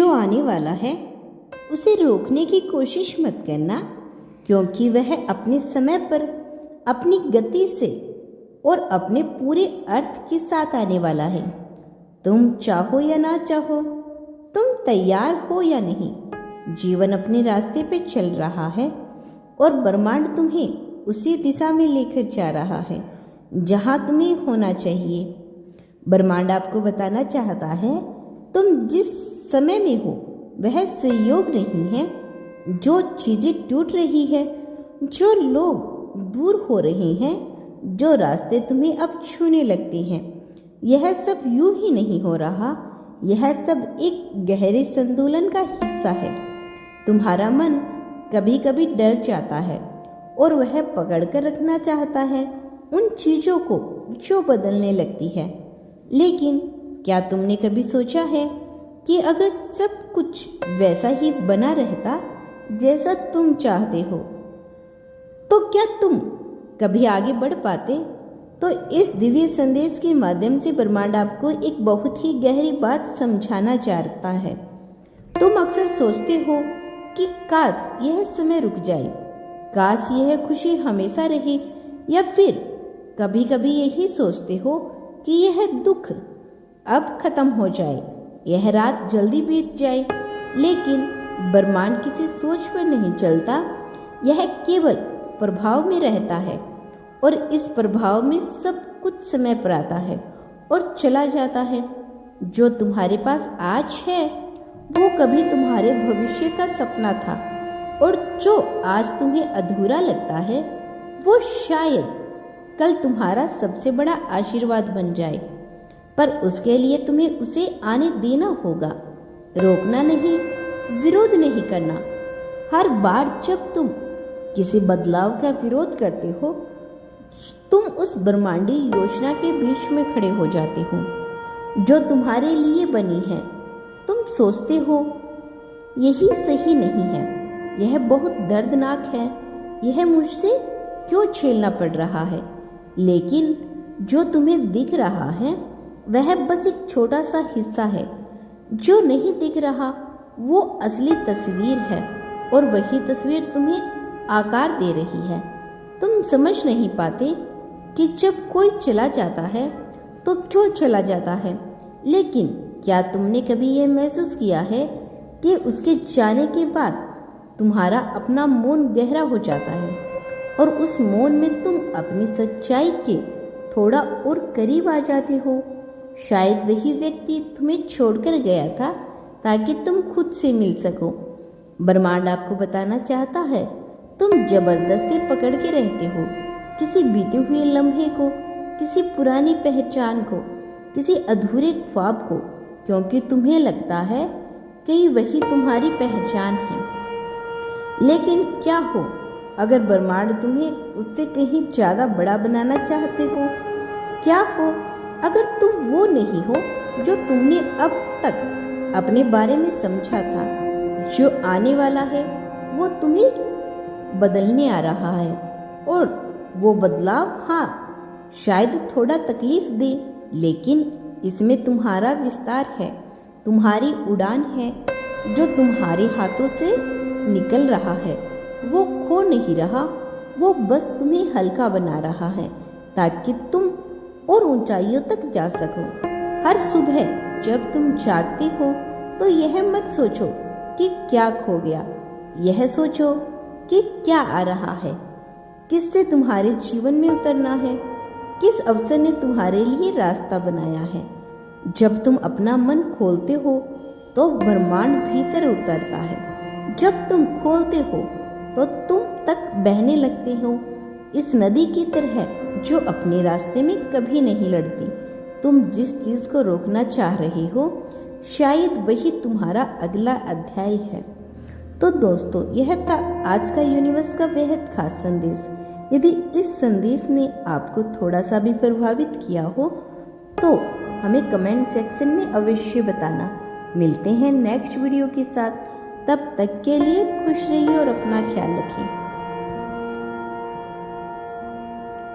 जो आने वाला है उसे रोकने की कोशिश मत करना, क्योंकि वह अपने समय पर, अपनी गति से और अपने पूरे अर्थ के साथ आने वाला है। तुम चाहो या ना चाहो, तुम तैयार हो या नहीं, जीवन अपने रास्ते पे चल रहा है और ब्रह्मांड तुम्हें उसी दिशा में लेकर जा रहा है जहां तुम्हें होना चाहिए। ब्रह्मांड आपको बताना चाहता है तुम जिस समय में हो वह संयोग नहीं है। जो चीजें टूट रही है, जो लोग दूर हो रहे हैं, जो रास्ते तुम्हें अब छूने लगते हैं, यह सब यूं ही नहीं हो रहा। यह सब एक गहरे संतुलन का हिस्सा है। तुम्हारा मन कभी कभी डर जाता है और वह पकड़ कर रखना चाहता है उन चीजों को जो बदलने लगती है। लेकिन क्या तुमने कभी सोचा है कि अगर सब कुछ वैसा ही बना रहता जैसा तुम चाहते हो, तो क्या तुम कभी आगे बढ़ पाते? तो इस दिव्य संदेश के माध्यम से ब्रह्मांड आपको एक बहुत ही गहरी बात समझाना चाहता है। तुम अक्सर सोचते हो कि काश यह समय रुक जाए, काश यह खुशी हमेशा रहे, या फिर कभी कभी यही सोचते हो कि यह दुख अब खत्म हो जाए, यह रात जल्दी बीत जाए। लेकिन ब्रह्मांड किसी सोच पर नहीं चलता, यह केवल प्रभाव में रहता है और इस प्रभाव में सब कुछ समय पर आता है और चला जाता है। जो तुम्हारे पास आज है वो कभी तुम्हारे भविष्य का सपना था, और जो आज तुम्हें अधूरा लगता है वो शायद कल तुम्हारा सबसे बड़ा आशीर्वाद बन जाए। पर उसके लिए तुम्हें उसे आने देना होगा, रोकना नहीं, विरोध नहीं करना। हर बार जब तुम किसी बदलाव का विरोध करते हो, तुम उस ब्रह्मांडी योजना के बीच में खड़े हो जाते हो जो तुम्हारे लिए बनी है। तुम सोचते हो यही सही नहीं है, यह बहुत दर्दनाक है, यह मुझसे क्यों झेलना पड़ रहा है। लेकिन जो तुम्हें दिख रहा है वह बस एक छोटा सा हिस्सा है। जो नहीं दिख रहा वो असली तस्वीर है, और वही तस्वीर तुम्हें आकार दे रही है। तुम समझ नहीं पाते कि जब कोई चला जाता है तो क्यों चला जाता है, लेकिन क्या तुमने कभी यह महसूस किया है कि उसके जाने के बाद तुम्हारा अपना मौन गहरा हो जाता है, और उस मौन में तुम अपनी सच्चाई के थोड़ा और करीब आ जाते हो। शायद वही व्यक्ति तुम्हें छोड़कर गया था ताकि तुम खुद से मिल सको। ब्रह्मांड आपको बताना चाहता है तुम जबरदस्ती पकड़ के रहते हो किसी बीते हुए लम्हे को, किसी पुरानी पहचान को, किसी अधूरे ख्वाब को, क्योंकि तुम्हें लगता है कि वही तुम्हारी पहचान है। लेकिन क्या हो अगर ब्रह्मांड तुम्हें उससे कहीं ज़्यादा बड़ा बनाना चाहते हो? क्या हो अगर तुम वो नहीं हो जो तुमने अब तक अपने बारे में समझा था? जो आने वाला है वो तुम्हें बदलने आ रहा है, और वो बदलाव हाँ शायद थोड़ा तकलीफ दे, लेकिन इसमें तुम्हारा विस्तार है, तुम्हारी उड़ान है। जो तुम्हारे हाथों से निकल रहा है वो खो नहीं रहा, वो बस तुम्हें हल्का बना रहा है ताकि तुम और ऊंचाइयों तक जा सको। हर सुबह जब तुम जागते हो तो यह मत सोचो कि क्या खो गया, यह सोचो कि क्या आ रहा है, किससे तुम्हारे जीवन में उतरना है, किस अवसर ने तुम्हारे लिए रास्ता बनाया है। जब तुम अपना मन खोलते हो तो ब्रह्मांड भीतर उतरता है। जब तुम खोलते हो तो तुम तक बहने लगते हो, इस नदी की तरह जो अपने रास्ते में कभी नहीं लड़ती। तुम जिस चीज को रोकना चाह रहे हो शायद वही तुम्हारा अगला अध्याय है। तो दोस्तों, यह था आज का यूनिवर्स का बेहद खास संदेश। यदि इस संदेश ने आपको थोड़ा सा भी प्रभावित किया हो तो हमें कमेंट सेक्शन में अवश्य बताना। मिलते हैं नेक्स्ट वीडियो के साथ, तब तक के लिए खुश रहिए और अपना ख्याल रखें।